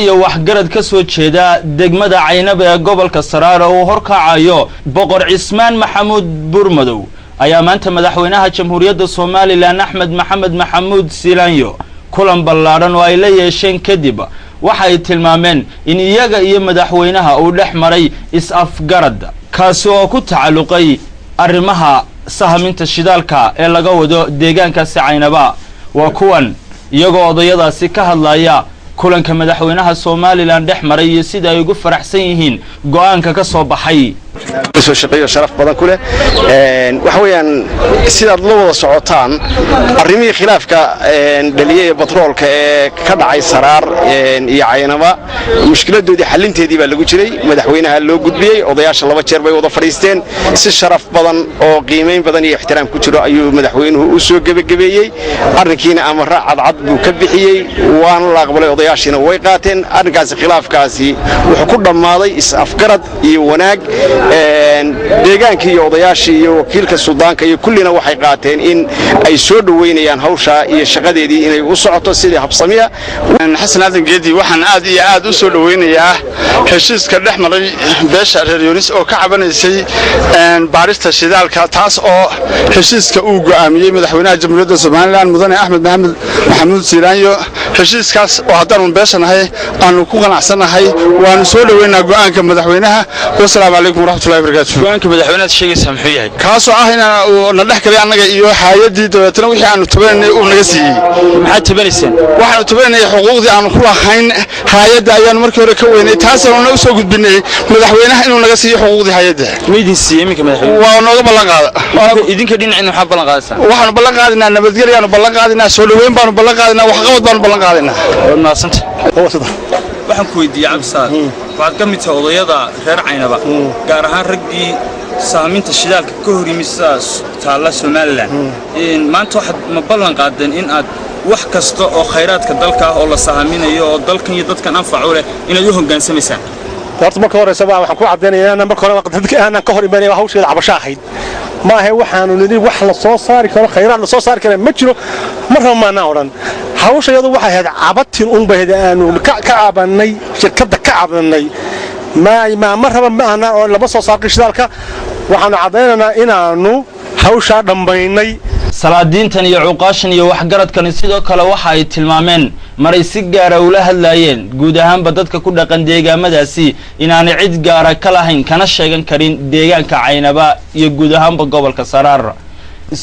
waxgarad ka soo jeeda degmada Caynab ee gobolka Saraar oo horkacayo boqor Cismaan Maxamuud Burmadow ayaa maanta madaxweynaha Jamhuuriyadda Soomaaliland Axmed Maxamed Maxamuud Silaanyo kulan ballaaran oo ay la yeesheen kadib waxay tilmaameen in iyaga iyo madaxweynaha uu dhex maray is-afgarad kaas oo ku tacaluqay arrimaha sahaminta shidaalka ee laga wado deegaankaasi Caynaba waa kuwan iyagoo odayadaasi ka hadlaya kulanka madaxweynaha Soomaaliland dhex maray sida ay ugu faraxsan yihiin go'aanka ka soo baxay soo shaqeeyo sharaf badan ku leh waxa weeyaan sidaad la wada socotaan arrimihii khilaafka dhaliyay batroolka ee ka dhacay Saraar iyo Caynaba mushkiladoodii xalinteedii baa lagu jiray madaxweynaha loo gudbiyay odayaasha laba jeer bay wada fariisteen si sharaf badan oo qiimeyn badan iyo ixtiraam ku jiro ayuu madaxweynuhu u soo gabagabeeyay arrinkiina amara cadcad buu ka bixiyay waan la aqbalay odayaashina way qaateen arrinkaasi khilaafkaasi wuxuu ku dhamaaday is-afgarad iyo wanaag deegaankii iyo odayaashii iyo wakiilka Suudaanka iyo kullina waxay qaateen in ay soo dhaweynayaan hawsha iyo shaqadeedii inay u socoto sidii habsamiya xasan aadan geedi waxaan aad iyo aad u soo dhaweynayaa heshiiska dhex maray beesha reer Yunis oo ka cabanaysay baarista shidaalka taas oo heshiiska uu go'aamiyay madaxweynaha Jamhuuriyadda Soomaaliland mudane Axmed Maxamed Maxamuud Silaanyo heshiiskaas oo haddaan beeshanahay aanu ku qanacsanahay waan soo dhaweynaa go'aanka madaxweynaha والسلام عليكم ورحمة الله وبركاته. وأنك مدحونا الشيء سامحيه. كاسو عهنا ونضحك بي عنك إيوه حياتي تنوحي عنه تبني ونقسي. محد تبني سن. وحنا تبني حقوقي عن كل حين حياتي أيام مركب ركويني تحسن ونوسو قد بني مدحونا إنه نقسي حقوقي حياتي. ميدين السيمي كمدحونا. ونوض بلغ هذا. إذن كدين عنه حب بلغ هذا. وحنا بلغ هذا إن نبذير يعني بلغ هذا إن سولوين بان بلغ هذا وحقوق بان بلغ هذا. والناس أنت. هو صدق. waxaan ku weydiiyay cabsaad waad ka mid tahay odayada reer Caynaba gaar ahaan raggii saaminta shidaalka ka hor yimisaas taala Soomaaliland in maanta waxaad ma ballan qaadeen in aad wax kasta oo khayraadka dalka oo la saaminayo oo dalkan iyo dadkan anfaco leh inaad u hogaansamaysaan horta marka hore sabaa waxaan ku cadeynayaa in marka hore dadka aan ka hor imaanay hawsheeda cabasho ahayd ma ahay waxaanu nidhi wax la soo saari karo khayraad la soo saari karo ma jiro marna maana oran hawsheedu waxay ahayd cabatin un baahida aanu ka cabanay shirkadda ka cabanay ma maraba ma ana oo laba soo saar shidaalka waxaanu cadeynaynaa inaanu hawsha dhammaynay salaadiintan iyo cuqaashan iyo waxgaradkan sidoo kale waxa ay tilmaameen maray si gaar ah ula hadlayeen guud ahaanba dadka ku dhaqan deegaamadaasi inaanay cid gaar ah ka lahayn kana sheegan karin deegaanka Caynaba iyo guud ahaanba gobolka Saraar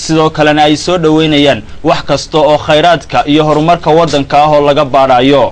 sidoo kalena ay soo dhaweynayaan wax kasta oo khayraadka iyo horumarka wadanka ah oo laga baarayo